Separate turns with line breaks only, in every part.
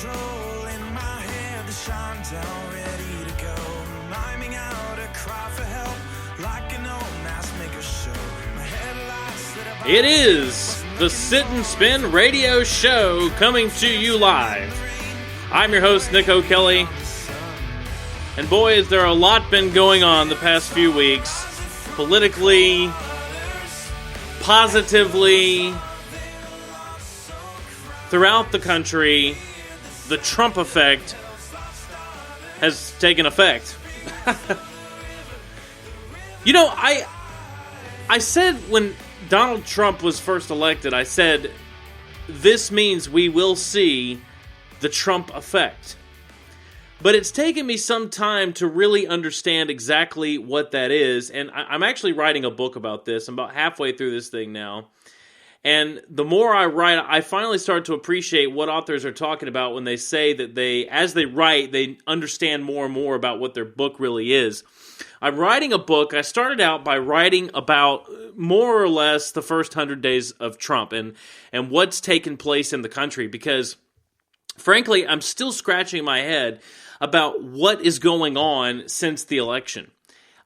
control in my head, the shine down, ready to go. Miming out a cry for help, like an old mask maker show. My headlights lit up.
It is the Sit and Spin Radio Show coming to you live. I'm your host, Nick O'Kelly. And boy, has there a lot been going on the past few weeks. Politically, positively, throughout the country, the Trump effect has taken effect. You know, I said when Donald Trump was first elected, I said, this means we will see the Trump effect. But it's taken me some time to really understand exactly what that is, and I'm actually writing a book about this. I'm about halfway through this thing now. And the more I write, I finally start to appreciate what authors are talking about when they say that as they write, they understand more and more about what their book really is. I'm writing a book. I started out by writing about more or less the first 100 days of Trump and what's taken place in the country, because frankly, I'm still scratching my head about what is going on since the election.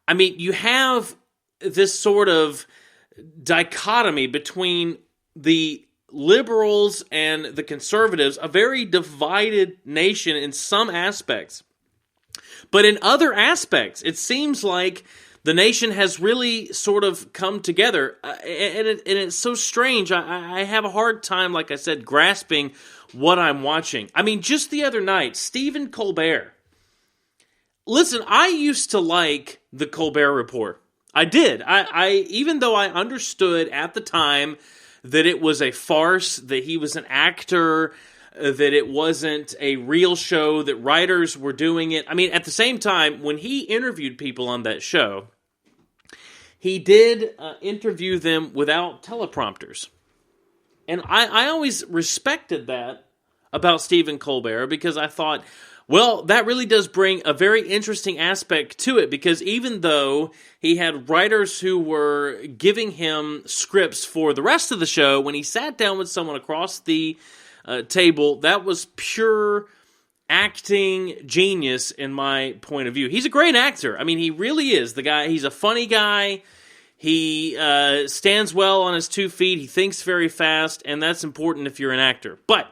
I mean, you have this sort of dichotomy between the liberals and the conservatives, a very divided nation in some aspects. But in other aspects, it seems like the nation has really sort of come together. And it's so strange. I have a hard time, like I said, grasping what I'm watching. I mean, just the other night, Stephen Colbert. Listen, I used to like the Colbert Report. I did. I even though I understood at the time that it was a farce, that he was an actor, that it wasn't a real show, that writers were doing it. I mean, at the same time, when he interviewed people on that show, he did interview them without teleprompters. And I always respected that about Stephen Colbert, because I thought, well, that really does bring a very interesting aspect to it, because even though he had writers who were giving him scripts for the rest of the show, when he sat down with someone across the table, that was pure acting genius in my point of view. He's a great actor. I mean, he really is. The guy, he's a funny guy. He stands well on his 2 feet. He thinks very fast, and that's important if you're an actor. But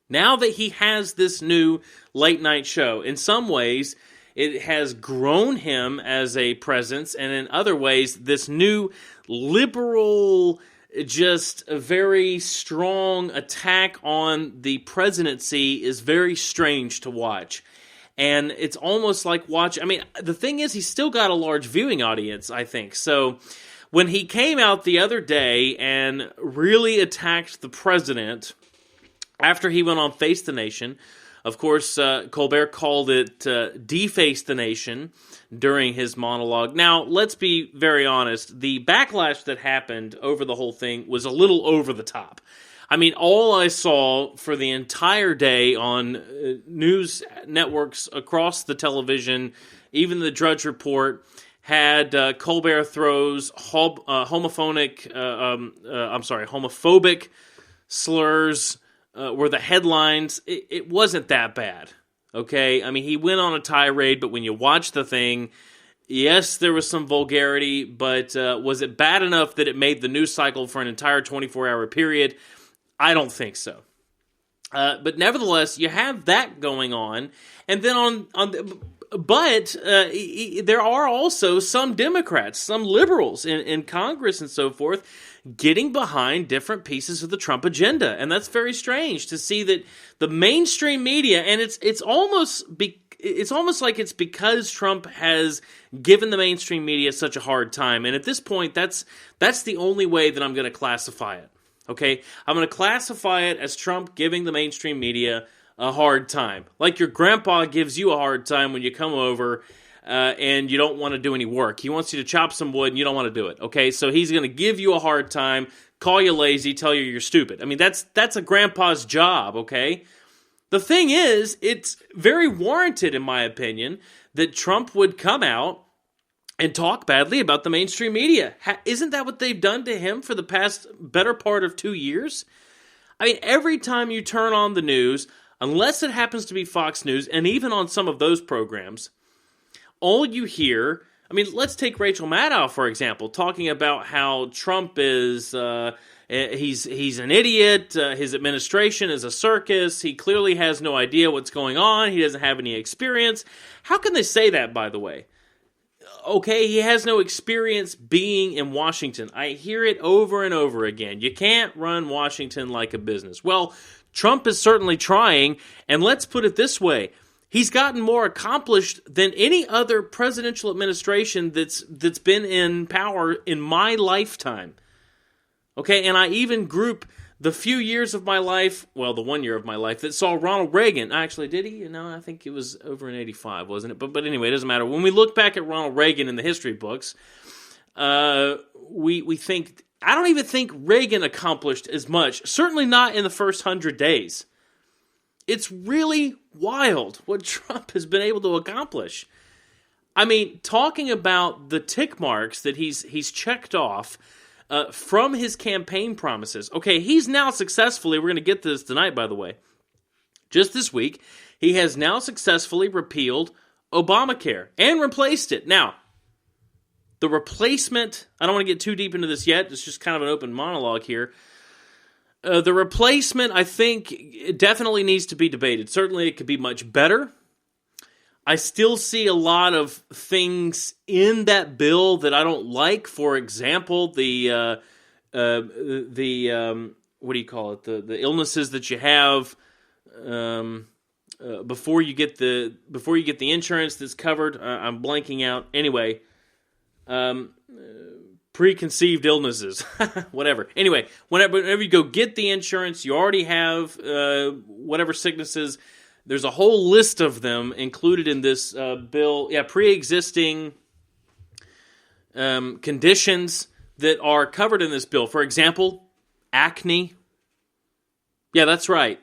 now that he has this new late-night show, in some ways, it has grown him as a presence, and in other ways, this new liberal, just a very strong attack on the presidency is very strange to watch. And it's almost like I mean, the thing is, he's still got a large viewing audience, I think. So when he came out the other day and really attacked the president after he went on Face the Nation, of course, Colbert called it Deface the Nation during his monologue. Now, let's be very honest. The backlash that happened over the whole thing was a little over the top. I mean, all I saw for the entire day on news networks across the television, even the Drudge Report, had Colbert throws homophobic slurs were the headlines. It wasn't that bad, okay? I mean, he went on a tirade, but when you watch the thing, yes, there was some vulgarity, but was it bad enough that it made the news cycle for an entire 24-hour period? I don't think so. But nevertheless, you have that going on, and then there are also some Democrats, some liberals in Congress and so forth, getting behind different pieces of the Trump agenda, and that's very strange to see that the mainstream media, and it's almost like it's because Trump has given the mainstream media such a hard time, and at this point, that's the only way that I'm going to classify it. Okay, I'm going to classify it as Trump giving the mainstream media a hard time. Like your grandpa gives you a hard time when you come over and you don't want to do any work. He wants you to chop some wood and you don't want to do it. Okay, so he's going to give you a hard time, call you lazy, tell you you're stupid. I mean, that's a grandpa's job, okay? The thing is, it's very warranted, in my opinion, that Trump would come out and talk badly about the mainstream media. Isn't that what they've done to him for the past better part of 2 years? I mean, every time you turn on the news, unless it happens to be Fox News, and even on some of those programs, all you hear, I mean, let's take Rachel Maddow, for example, talking about how Trump is, he's an idiot, his administration is a circus, he clearly has no idea what's going on, he doesn't have any experience. How can they say that, by the way? Okay, he has no experience being in Washington. I hear it over and over again. You can't run Washington like a business. Well, Trump is certainly trying, and let's put it this way. He's gotten more accomplished than any other presidential administration that's been in power in my lifetime. Okay, and I even group the few years of my life, well, the 1 year of my life, that saw Ronald Reagan. Actually, did he? No, I think it was over in 85, wasn't it? But anyway, it doesn't matter. When we look back at Ronald Reagan in the history books, we think, I don't even think Reagan accomplished as much. Certainly not in the first 100 days. It's really wild what Trump has been able to accomplish. I mean, talking about the tick marks that he's checked off from his campaign promises. Okay, he's now successfully, we're going to get to this tonight, by the way, just this week, he has now successfully repealed Obamacare and replaced it. Now, the replacement, I don't want to get too deep into this yet, it's just kind of an open monologue here. The replacement, I think, it definitely needs to be debated. Certainly, it could be much better. I still see a lot of things in that bill that I don't like. For example, the what do you call it? The illnesses that you have before you get the insurance that's covered. I'm blanking out. Anyway, preconceived illnesses, whatever. Anyway, whenever you go get the insurance, you already have whatever sicknesses. There's a whole list of them included in this bill. Yeah, pre-existing conditions that are covered in this bill. For example, acne. Yeah, that's right.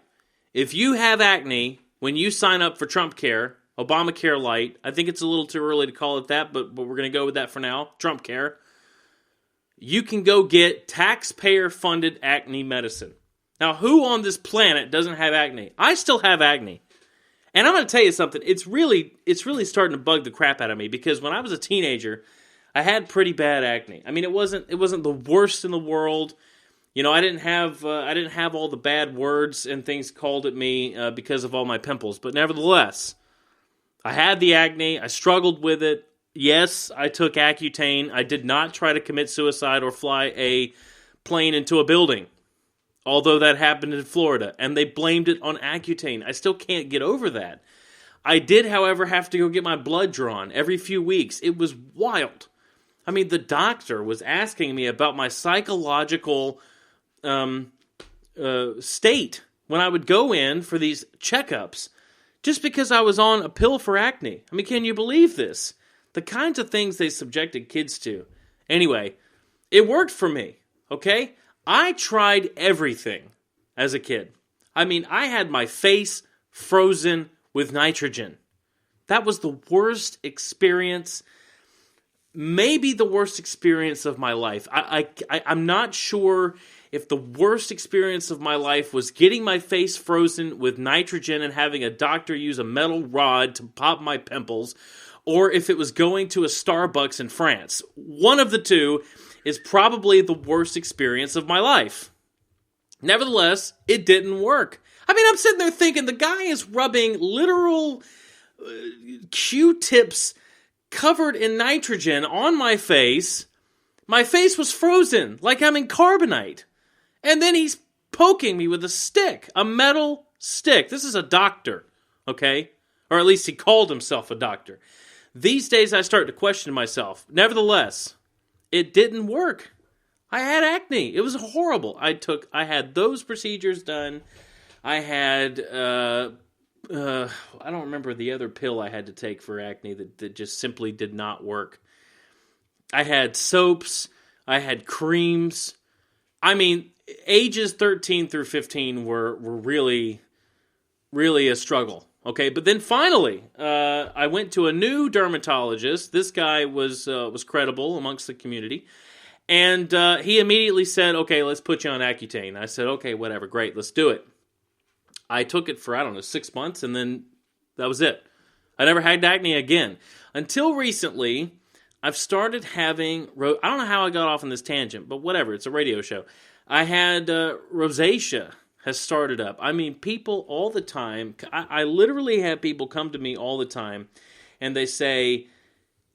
If you have acne, when you sign up for Trumpcare, Obamacare Light, I think it's a little too early to call it that, but we're going to go with that for now, Trumpcare, you can go get taxpayer-funded acne medicine. Now, who on this planet doesn't have acne? I still have acne. And I'm going to tell you something, it's really starting to bug the crap out of me, because when I was a teenager, I had pretty bad acne. I mean, it wasn't the worst in the world. You know, I didn't have all the bad words and things called at me because of all my pimples, but nevertheless, I had the acne, I struggled with it. Yes, I took Accutane. I did not try to commit suicide or fly a plane into a building. Although that happened in Florida, and they blamed it on Accutane. I still can't get over that. I did, however, have to go get my blood drawn every few weeks. It was wild. I mean, the doctor was asking me about my psychological state when I would go in for these checkups, just because I was on a pill for acne. I mean, can you believe this? The kinds of things they subjected kids to. Anyway, it worked for me, okay? I tried everything as a kid. I mean, I had my face frozen with nitrogen. That was the worst experience, maybe the worst experience of my life. I'm not sure if the worst experience of my life was getting my face frozen with nitrogen and having a doctor use a metal rod to pop my pimples, or if it was going to a Starbucks in France. One of the two is probably the worst experience of my life. Nevertheless, it didn't work. I mean, I'm sitting there thinking, the guy is rubbing literal Q-tips covered in nitrogen on my face. My face was frozen, like I'm in carbonite. And then he's poking me with a stick, a metal stick. This is a doctor, okay? Or at least he called himself a doctor. These days I start to question myself. Nevertheless, it didn't work. I had acne. It was horrible. I had those procedures done. I had, I don't remember the other pill I had to take for acne that just simply did not work. I had soaps. I had creams. I mean, ages 13 through 15 were really, really a struggle. Okay, but then finally, I went to a new dermatologist. This guy was credible amongst the community, and he immediately said, "Okay, let's put you on Accutane." I said, "Okay, whatever, great, let's do it." I took it for, 6 months, and then that was it. I never had acne again. Until recently, I've started having, I don't know how I got off on this tangent, but whatever, it's a radio show. I had rosacea has started up. I mean, people all the time, I literally have people come to me all the time, and they say,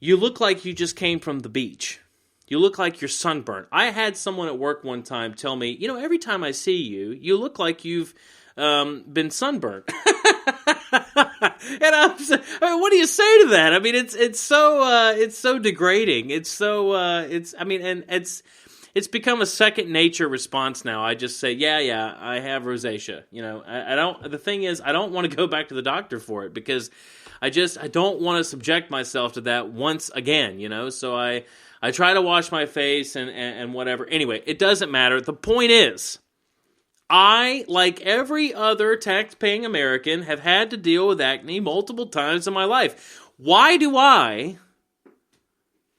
you look like you just came from the beach. You look like you're sunburned. I had someone at work one time tell me, every time I see you, you look like you've been sunburned. And what do you say to that? I mean, it's so degrading. It's become a second nature response now. I just say, yeah, I have rosacea. The thing is, I don't want to go back to the doctor for it because I don't want to subject myself to that once again, So I try to wash my face and whatever. Anyway, it doesn't matter. The point is, I, like every other tax-paying American, have had to deal with acne multiple times in my life. Why do I,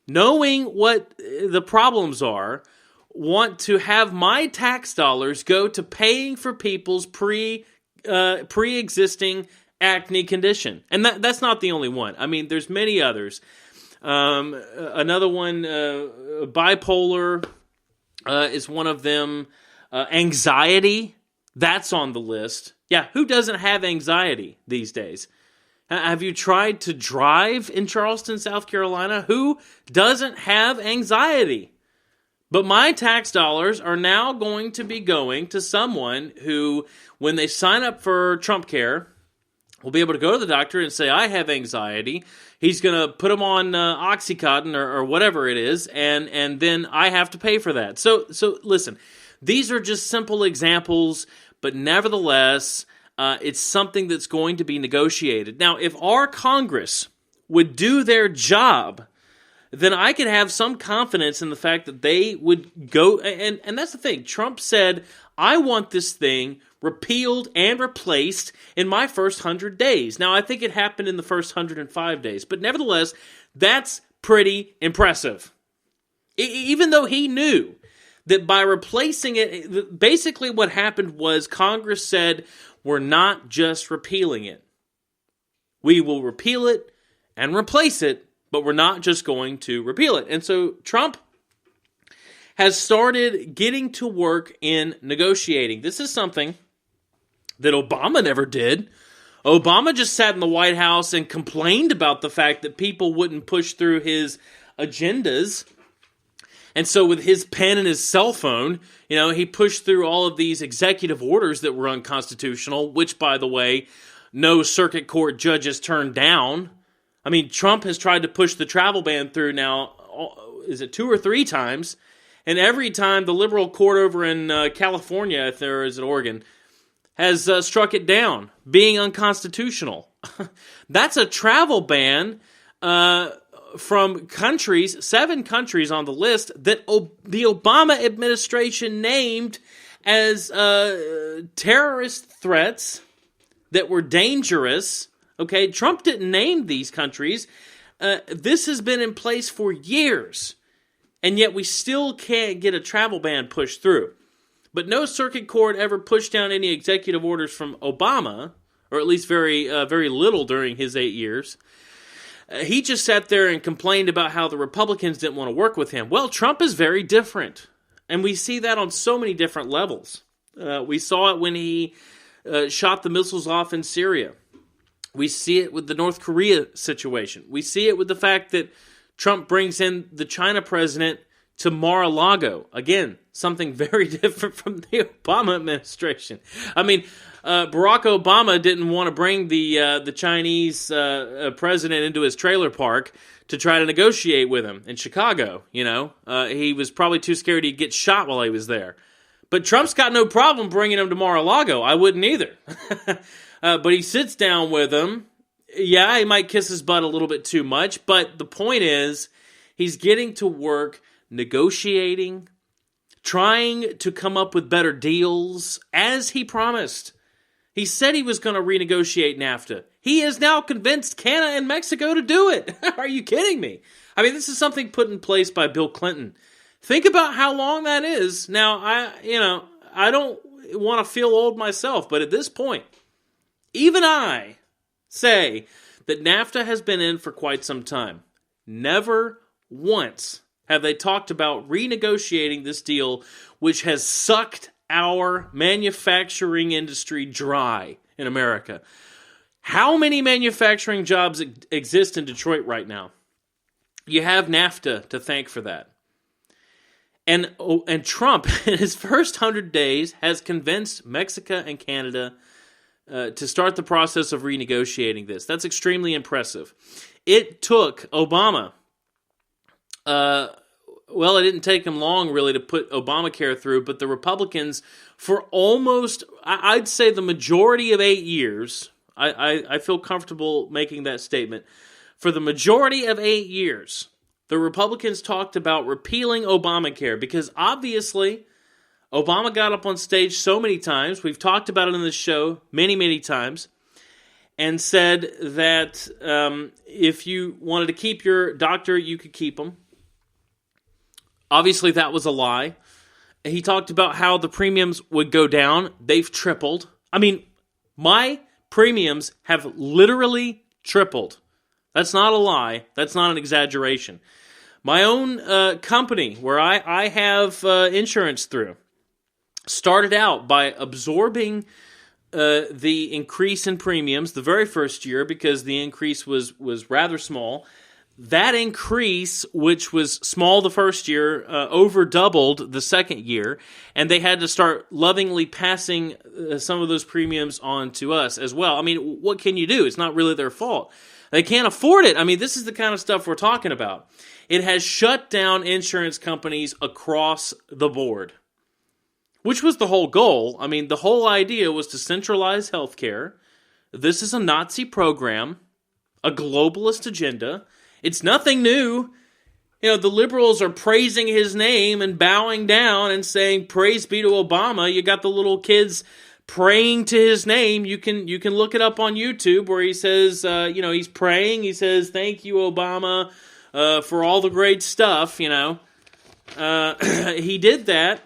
knowing what the problems are, want to have my tax dollars go to paying for people's pre-existing acne condition? And that's not the only one. I mean, there's many others. Another one, bipolar is one of them. Anxiety, that's on the list. Yeah, who doesn't have anxiety these days? Have you tried to drive in Charleston, South Carolina? Who doesn't have anxiety? But my tax dollars are now going to be going to someone who, when they sign up for Trumpcare, will be able to go to the doctor and say, I have anxiety. He's going to put them on Oxycontin or whatever it is, and then I have to pay for that. So listen, these are just simple examples, but nevertheless, it's something that's going to be negotiated. Now, if our Congress would do their job, then I could have some confidence in the fact that they would go, and that's the thing. Trump said, I want this thing repealed and replaced in my first 100 days. Now, I think it happened in the first 105 days, but nevertheless, that's pretty impressive. Even though he knew that by replacing it, basically what happened was Congress said, we're not just repealing it. We will repeal it and replace it, but we're not just going to repeal it. And so Trump has started getting to work in negotiating. This is something that Obama never did. Obama just sat in the White House and complained about the fact that people wouldn't push through his agendas. And so with his pen and his cell phone, he pushed through all of these executive orders that were unconstitutional, which, by the way, no circuit court judges turned down. I mean, Trump has tried to push the travel ban through now, is it 2 or 3 times? And every time the liberal court over in California, if there is an Oregon, has struck it down, being unconstitutional. That's a travel ban from countries, 7 countries on the list, that the Obama administration named as terrorist threats that were dangerous. Okay, Trump didn't name these countries. This has been in place for years, and yet we still can't get a travel ban pushed through. But no circuit court ever pushed down any executive orders from Obama, or at least very little during his 8 years. He just sat there and complained about how the Republicans didn't want to work with him. Well, Trump is very different, and we see that on so many different levels. We saw it when he shot the missiles off in Syria. We see it with the North Korea situation. We see it with the fact that Trump brings in the China president to Mar-a-Lago. Again, something very different from the Obama administration. I mean, Barack Obama didn't want to bring the Chinese president into his trailer park to try to negotiate with him in Chicago. He was probably too scared he'd get shot while he was there. But Trump's got no problem bringing him to Mar-a-Lago. I wouldn't either. But he sits down with him. Yeah, he might kiss his butt a little bit too much, but the point is, he's getting to work negotiating, trying to come up with better deals, as he promised. He said he was going to renegotiate NAFTA. He is now convinced Canada and Mexico to do it. Are you kidding me? I mean, this is something put in place by Bill Clinton. Think about how long that is. Now, I don't want to feel old myself, but at this point, even I, say that NAFTA has been in for quite some time. Never once have they talked about renegotiating this deal, which has sucked our manufacturing industry dry in America. How many manufacturing jobs exist in Detroit right now? You have NAFTA to thank for that. And Trump, in his first 100 days, has convinced Mexico and Canada to start the process of renegotiating this. That's extremely impressive. It took Obama, it didn't take him long, really, to put Obamacare through, but the Republicans, for almost, I'd say the majority of 8 years, I feel comfortable making that statement, for the majority of 8 years, the Republicans talked about repealing Obamacare, because obviously Obama got up on stage so many times, we've talked about it in this show many, many times, and said that if you wanted to keep your doctor, you could keep him. Obviously, that was a lie. He talked about how the premiums would go down. They've tripled. I mean, my premiums have literally tripled. That's not a lie. That's not an exaggeration. My own company, where I have insurance through, started out by absorbing the increase in premiums the very first year because the increase was rather small. That increase, which was small the first year, over doubled the second year, and they had to start lovingly passing some of those premiums on to us as well. I mean, what can you do? It's not really their fault. They can't afford it. I mean, this is the kind of stuff we're talking about. It has shut down insurance companies across the board, which was the whole goal. I mean, the whole idea was to centralize healthcare. This is a Nazi program, a globalist agenda. It's nothing new. You know, the liberals are praising his name and bowing down and saying, praise be to Obama. You got the little kids praying to his name. You can look it up on YouTube where he says, he's praying. He says, thank you, Obama, for all the great stuff, He did that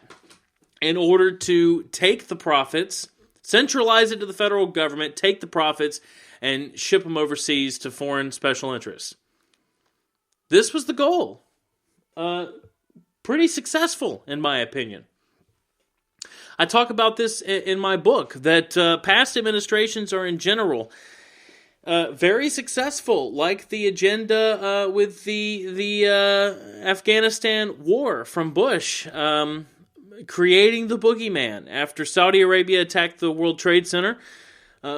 in order to take the profits, centralize it to the federal government, take the profits, and ship them overseas to foreign special interests. This was the goal. Pretty successful, in my opinion. I talk about this in my book, that past administrations are in general very successful, like the agenda with the Afghanistan war from Bush, creating the boogeyman. After Saudi Arabia attacked the World Trade Center,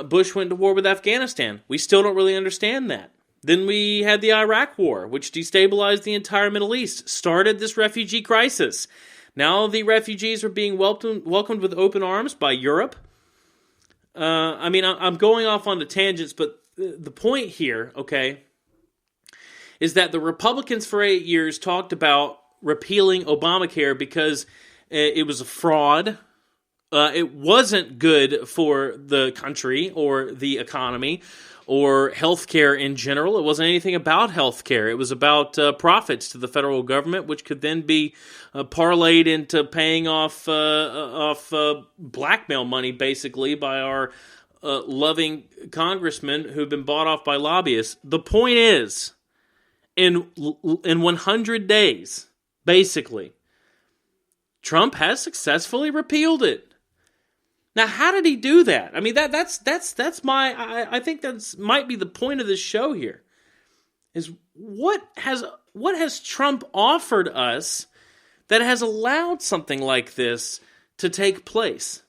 Bush went to war with Afghanistan. We still don't really understand that. Then we had the Iraq War, which destabilized the entire Middle East, started this refugee crisis. Now the refugees are being welcomed with open arms by Europe. I'm going off on the tangents, but the point here, okay, is that the Republicans for 8 years talked about repealing Obamacare because it was a fraud. It wasn't good for the country or the economy or healthcare in general. It wasn't anything about healthcare. It was about profits to the federal government, which could then be parlayed into paying off blackmail money, basically, by our loving congressmen who've been bought off by lobbyists. The point is, in 100 days, basically, Trump has successfully repealed it. Now, how did he do that? I mean, that's my. I think that's might be the point of this show here. Is what has Trump offered us that has allowed something like this to take place?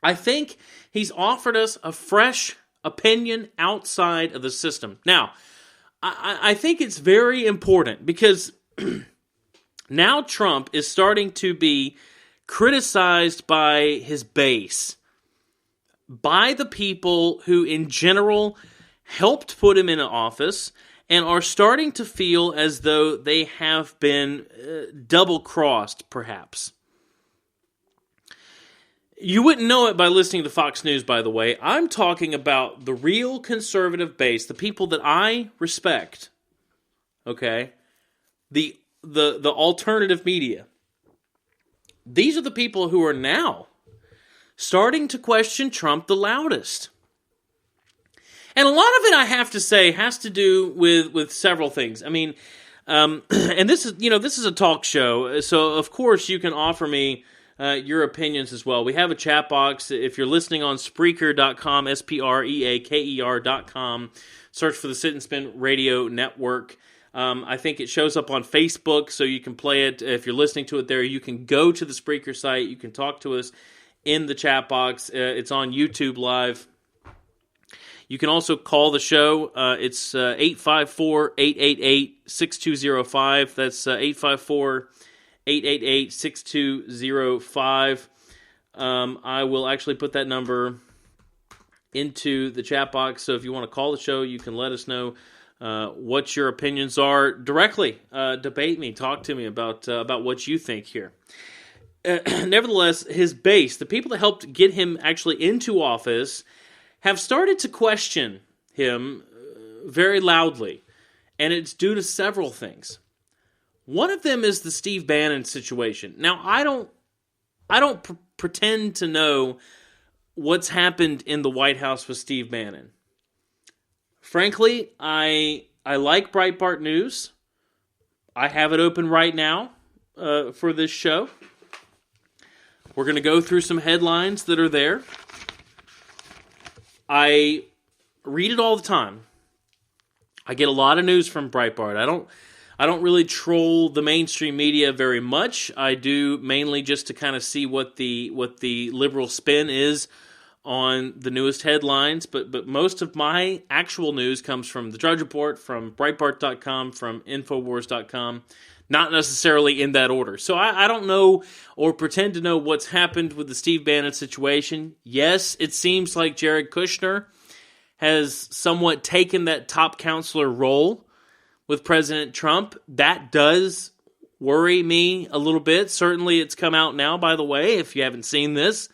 I think he's offered us a fresh opinion outside of the system. Now, I think it's very important because now Trump is starting to be criticized by his base, by the people who in general helped put him in office and are starting to feel as though they have been double-crossed, perhaps. You wouldn't know it by listening to Fox News, by the way. I'm talking about the real conservative base, the people that I respect, okay? The alternative media. These are the people who are now starting to question Trump the loudest. And a lot of it, I have to say, has to do with several things. I mean, and this is a talk show, so of course you can offer me your opinions as well. We have a chat box. If you're listening on Spreaker.com, Spreaker.com, search for the Sit and Spin Radio Network. I think it shows up on Facebook, so you can play it. If you're listening to it there, you can go to the Spreaker site. You can talk to us in the chat box. It's on YouTube Live. You can also call the show. It's 854-888-6205. That's 854-888-6205. I will actually put that number into the chat box. So if you want to call the show, you can let us know what your opinions are directly. Debate me. Talk to me about what you think here. Nevertheless, his base, the people that helped get him actually into office, have started to question him very loudly, and it's due to several things. One of them is the Steve Bannon situation. Now, I don't pretend to know what's happened in the White House with Steve Bannon. Frankly, I like Breitbart News. I have it open right now for this show. We're going to go through some headlines that are there. I read it all the time. I get a lot of news from Breitbart. I don't really troll the mainstream media very much. I do mainly just to kind of see what the liberal spin is on the newest headlines. But most of my actual news comes from the Drudge Report, from Breitbart.com, from Infowars.com. Not necessarily in that order. So I don't know or pretend to know what's happened with the Steve Bannon situation. Yes, it seems like Jared Kushner has somewhat taken that top counselor role with President Trump. That does worry me a little bit. Certainly it's come out now, by the way, if you haven't seen this,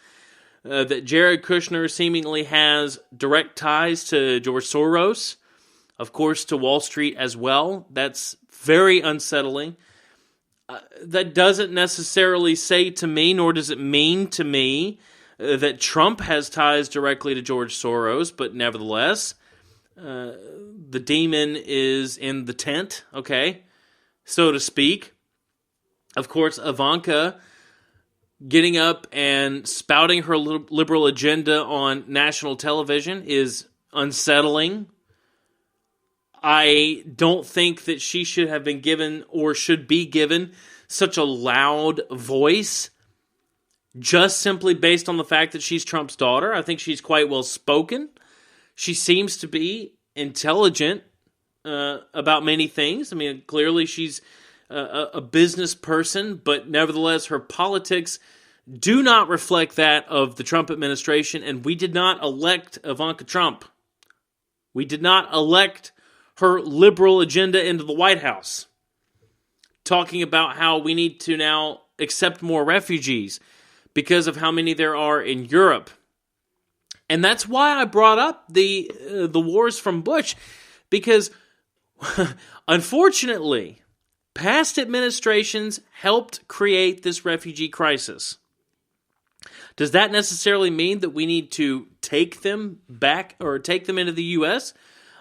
that Jared Kushner seemingly has direct ties to George Soros, of course to Wall Street as well. That's very unsettling. That doesn't necessarily say to me, nor does it mean to me, that Trump has ties directly to George Soros, but nevertheless, the demon is in the tent, okay, so to speak. Of course, Ivanka getting up and spouting her liberal agenda on national television is unsettling. I don't think that she should have been given or should be given such a loud voice just simply based on the fact that she's Trump's daughter. I think she's quite well spoken. She seems to be intelligent about many things. I mean, clearly she's a business person, but nevertheless her politics do not reflect that of the Trump administration, and we did not elect Ivanka Trump. We did not elect her liberal agenda into the White House, talking about how we need to now accept more refugees because of how many there are in Europe. And that's why I brought up the wars from Bush, because unfortunately, past administrations helped create this refugee crisis. Does that necessarily mean that we need to take them back or take them into the U.S.?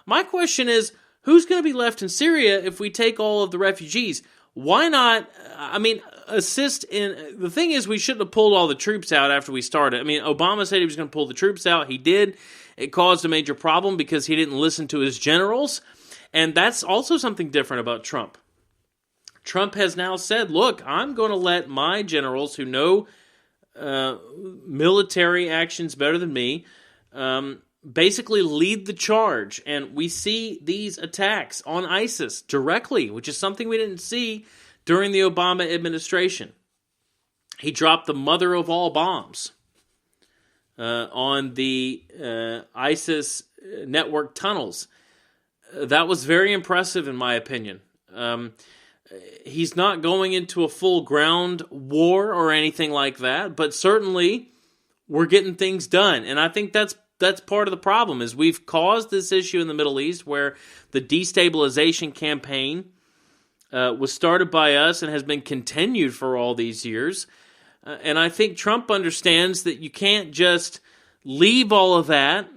My question is, who's going to be left in Syria if we take all of the refugees? Why not, assist in... The thing is, we shouldn't have pulled all the troops out after we started. I mean, Obama said he was going to pull the troops out. He did. It caused a major problem because he didn't listen to his generals. And that's also something different about Trump. Trump has now said, look, I'm going to let my generals who know military actions better than me basically lead the charge. And we see these attacks on ISIS directly, which is something we didn't see during the Obama administration. He dropped the mother of all bombs on the ISIS network tunnels. That was very impressive in my opinion. He's not going into a full ground war or anything like that, but certainly we're getting things done. And I think that's part of the problem, is we've caused this issue in the Middle East where the destabilization campaign was started by us and has been continued for all these years. And I think Trump understands that you can't just leave all of that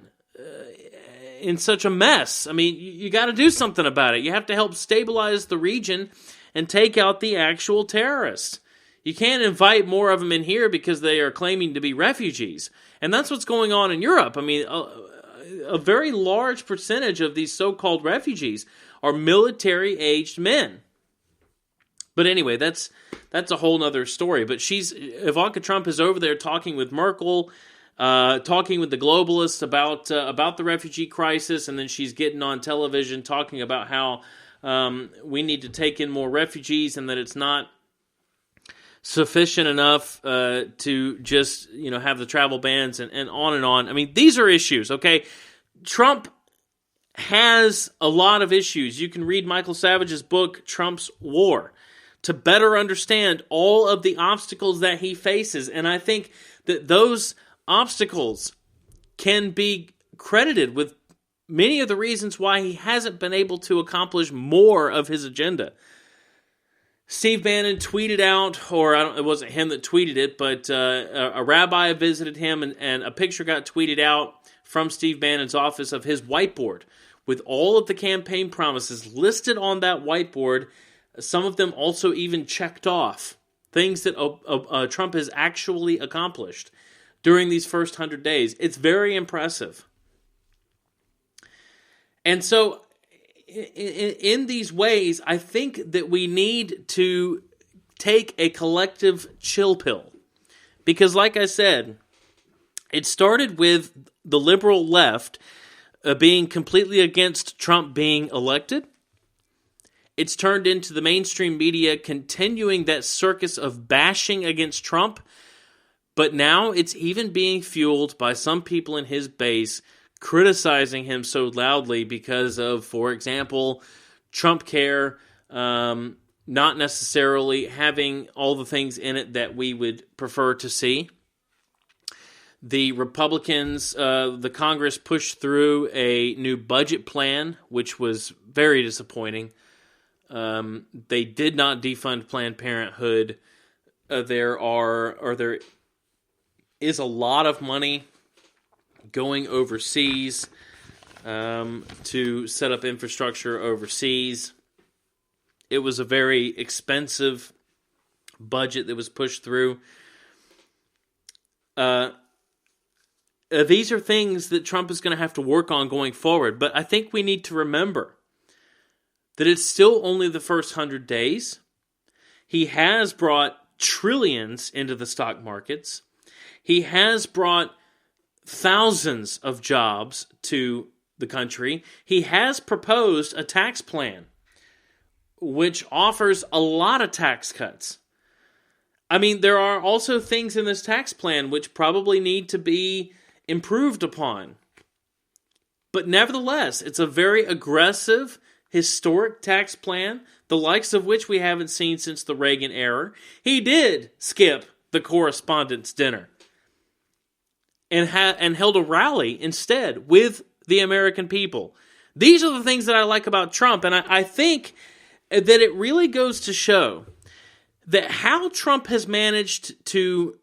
in such a mess. I mean, you got to do something about it. You have to help stabilize the region and take out the actual terrorists. You can't invite more of them in here because they are claiming to be refugees. And that's what's going on in Europe. I mean, a very large percentage of these so-called refugees are military-aged men. But anyway, that's a whole other story. But Ivanka Trump is over there talking with Merkel, talking with the globalists about the refugee crisis, and then she's getting on television talking about how we need to take in more refugees and that it's not sufficient enough to just have the travel bans and on and on. I mean, these are issues, okay? Trump has a lot of issues. You can read Michael Savage's book, Trump's War, to better understand all of the obstacles that he faces. And I think that those obstacles can be credited with many of the reasons why he hasn't been able to accomplish more of his agenda. Steve Bannon tweeted out, or it wasn't him that tweeted it, but a rabbi visited him, and a picture got tweeted out from Steve Bannon's office of his whiteboard with all of the campaign promises listed on that whiteboard, some of them also even checked off, things that Trump has actually accomplished during these first 100 days. It's very impressive. And so in these ways, I think that we need to take a collective chill pill. Because like I said, it started with the liberal left being completely against Trump being elected. It's turned into the mainstream media continuing that circus of bashing against Trump. But now it's even being fueled by some people in his base criticizing him so loudly because of, for example, Trumpcare not necessarily having all the things in it that we would prefer to see. The Republicans, the Congress pushed through a new budget plan, which was very disappointing. They did not defund Planned Parenthood. There is a lot of money going overseas to set up infrastructure overseas. It was a very expensive budget that was pushed through. These are things that Trump is going to have to work on going forward, but I think we need to remember that it's still only the first 100 days. He has brought trillions into the stock markets. He has brought thousands of jobs to the country. He has proposed a tax plan which offers a lot of tax cuts. I mean, there are also things in this tax plan which probably need to be improved upon. But nevertheless, it's a very aggressive, historic tax plan, the likes of which we haven't seen since the Reagan era. He did skip the correspondence dinner and held a rally instead with the American people. These are the things that I like about Trump, and I think that it really goes to show that how Trump has managed to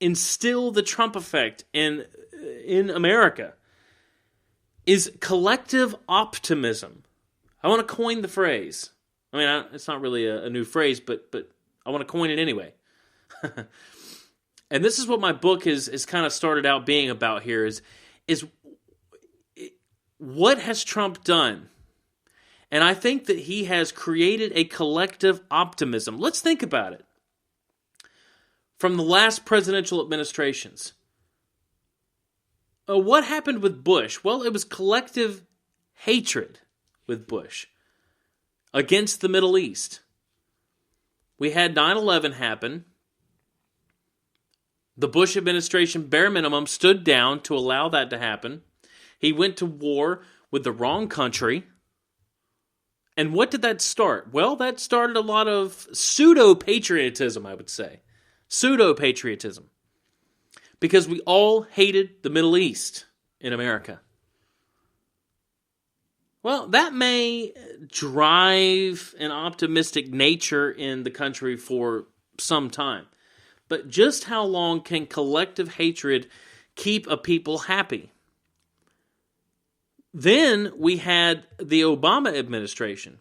instill the Trump effect in America is collective optimism. I want to coin the phrase. I mean, it's not really a new phrase, but I want to coin it anyway. And this is what my book is kind of started out being about here is what has Trump done? And I think that he has created a collective optimism. Let's think about it. From the last presidential administrations. What happened with Bush? Well, it was collective hatred with Bush against the Middle East. We had 9/11 happen. The Bush administration, bare minimum, stood down to allow that to happen. He went to war with the wrong country. And what did that start? Well, that started a lot of pseudo-patriotism, I would say. Pseudo-patriotism. Because we all hated the Middle East in America. Well, that may drive an optimistic nature in the country for some time. But just how long can collective hatred keep a people happy? Then we had the Obama administration.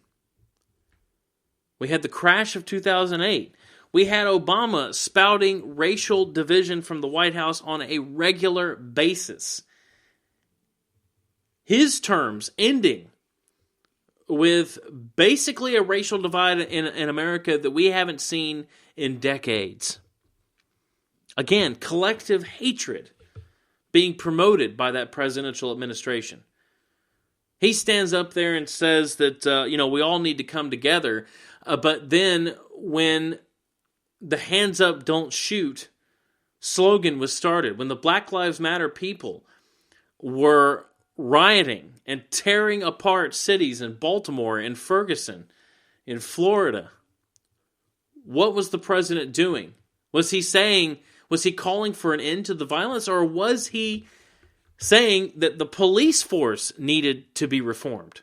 We had the crash of 2008. We had Obama spouting racial division from the White House on a regular basis. His terms ending with basically a racial divide in America that we haven't seen in decades. Again, collective hatred being promoted by that presidential administration. He stands up there and says that, we all need to come together. But then when the hands up, don't shoot slogan was started, when the Black Lives Matter people were rioting and tearing apart cities in Baltimore, in Ferguson, in Florida, what was the president doing? Was he calling for an end to the violence, or was he saying that the police force needed to be reformed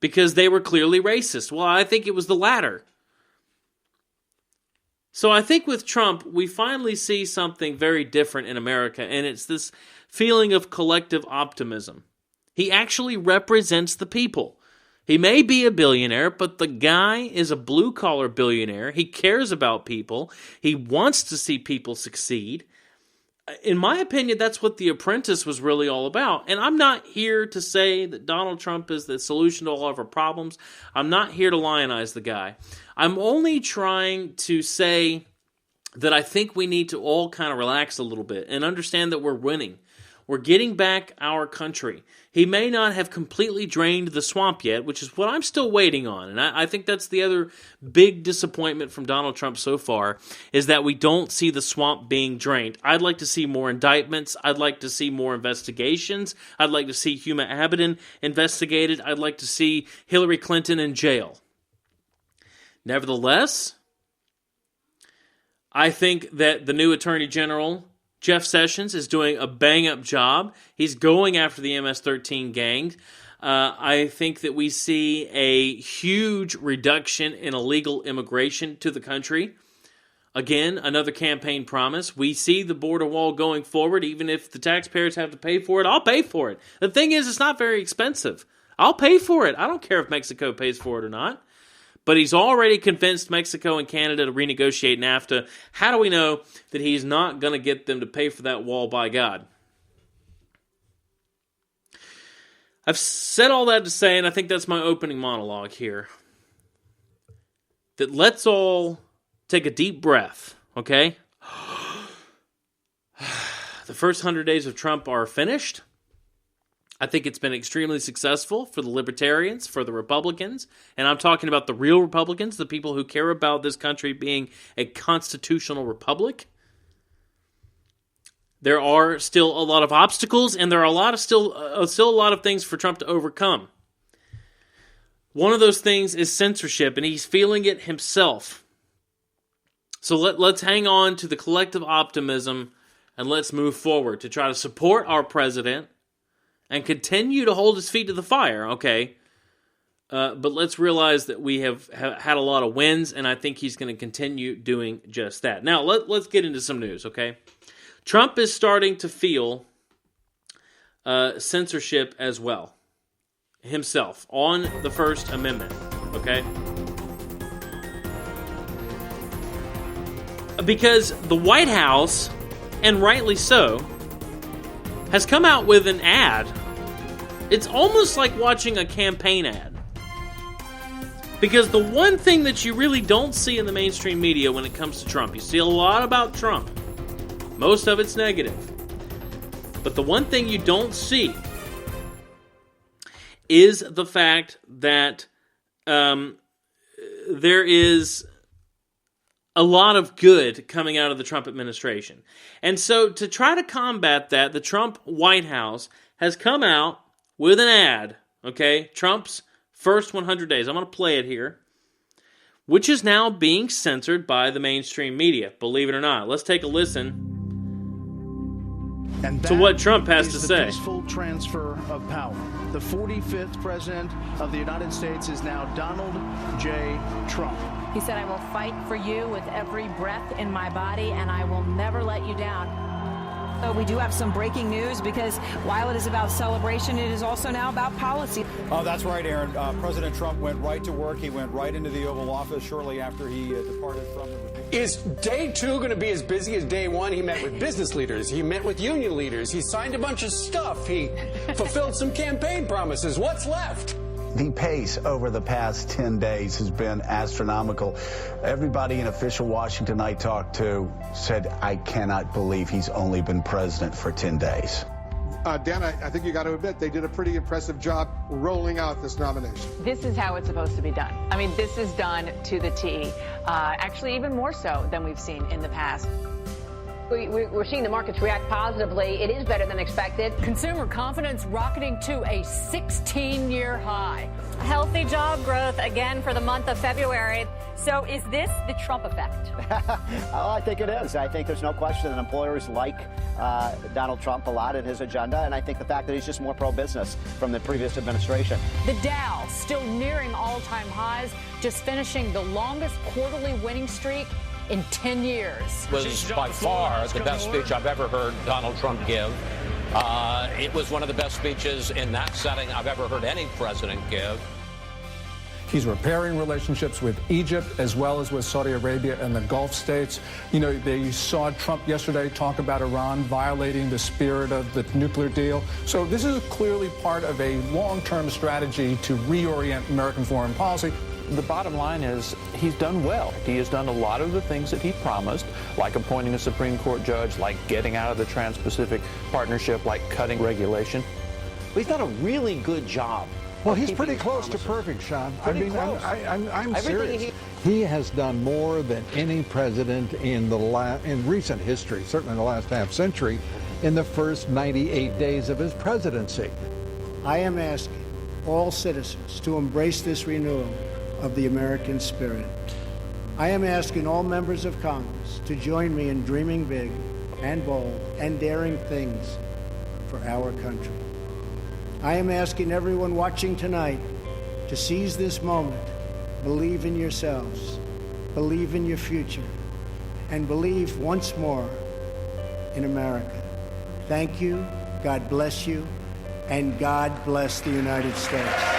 because they were clearly racist? Well, I think it was the latter. So I think with Trump, we finally see something very different in America, and it's this feeling of collective optimism. He actually represents the people. He may be a billionaire, but the guy is a blue-collar billionaire. He cares about people. He wants to see people succeed. In my opinion, that's what The Apprentice was really all about. And I'm not here to say that Donald Trump is the solution to all of our problems. I'm not here to lionize the guy. I'm only trying to say that I think we need to all kind of relax a little bit and understand that we're winning. We're getting back our country. He may not have completely drained the swamp yet, which is what I'm still waiting on. And I think that's the other big disappointment from Donald Trump so far, is that we don't see the swamp being drained. I'd like to see more indictments. I'd like to see more investigations. I'd like to see Huma Abedin investigated. I'd like to see Hillary Clinton in jail. Nevertheless, I think that the new Attorney General, Jeff Sessions, is doing a bang-up job. He's going after the MS-13 gang. I think that we see a huge reduction in illegal immigration to the country. Again, another campaign promise. We see the border wall going forward. Even if the taxpayers have to pay for it, I'll pay for it. The thing is, it's not very expensive. I'll pay for it. I don't care if Mexico pays for it or not. But he's already convinced Mexico and Canada to renegotiate NAFTA. How do we know that he's not going to get them to pay for that wall, by God? I've said all that to say, and I think that's my opening monologue here, that let's all take a deep breath, okay? The first 100 days of Trump are finished. I think it's been extremely successful for the libertarians, for the Republicans, and I'm talking about the real Republicans, the people who care about this country being a constitutional republic. There are still a lot of obstacles, and there are still a lot of things for Trump to overcome. One of those things is censorship, and he's feeling it himself. So let's hang on to the collective optimism, and let's move forward to try to support our president and continue to hold his feet to the fire, okay? But let's realize that we have had a lot of wins, and I think he's going to continue doing just that. Now, let's get into some news, okay? Trump is starting to feel censorship as well, himself, on the First Amendment, okay? Because the White House, and rightly so, has come out with an ad. It's almost like watching a campaign ad. Because the one thing that you really don't see in the mainstream media when it comes to Trump, you see a lot about Trump. Most of it's negative. But the one thing you don't see is the fact that there is a lot of good coming out of the Trump administration. And so to try to combat that, the Trump White House has come out with an ad, okay? Trump's first 100 days. I'm going to play it here, which is now being censored by the mainstream media, believe it or not. Let's take a listen to what Trump has to say.
Peaceful transfer of power. The 45th president of the United States is now Donald J. Trump.
He said, "I will fight for you with every breath in my body, and I will never let you down." We do have some breaking news because while it is about celebration, it is also now about policy.
Oh, that's right, Aaron. President Trump went right to work. He went right into the Oval Office shortly after he departed from the...
Is day two going to be as busy as day one? He met with business leaders. He met with union leaders. He signed a bunch of stuff. He fulfilled some campaign promises. What's left?
The pace over the past 10 days has been astronomical. Everybody in official Washington I talked to said, I cannot believe he's only been president for 10 days.
Dan, I think you got to admit they did a pretty impressive job rolling out this nomination.
This is how it's supposed to be done. I mean, this is done to the T. Actually, even more so than we've seen in the past.
We're seeing the markets react positively. It is better than expected.
Consumer confidence rocketing to a 16-year high.
Healthy job growth again for the month of February. So is this the Trump effect?
Oh, I think it is. I think there's no question that employers like Donald Trump a lot in his agenda, and I think the fact that he's just more pro-business from the previous administration.
The Dow still nearing all-time highs, just finishing the longest quarterly winning streak in 10 years.
It was by far the best speech I've ever heard Donald Trump give. It was one of the best speeches in that setting I've ever heard any president give.
He's repairing relationships with Egypt as well as with Saudi Arabia and the Gulf states. You know, they saw Trump yesterday talk about Iran violating the spirit of the nuclear deal. So this is clearly part of a long-term strategy to reorient American foreign policy.
The bottom line is he's done well. He has done a lot of the things that he promised, like appointing a Supreme Court judge, like getting out of the Trans-Pacific Partnership, like cutting regulation.
He's done a really good job.
Well, he's pretty close to perfect, Sean. I'm serious. He has done more than any president in recent history, certainly in the last half century, in the first 98 days of his presidency.
I am asking all citizens to embrace this renewal of the American spirit. I am asking all members of Congress to join me in dreaming big and bold and daring things for our country. I am asking everyone watching tonight to seize this moment, believe in yourselves, believe in your future, and believe once more in America. Thank you, God bless you, and God bless the United States.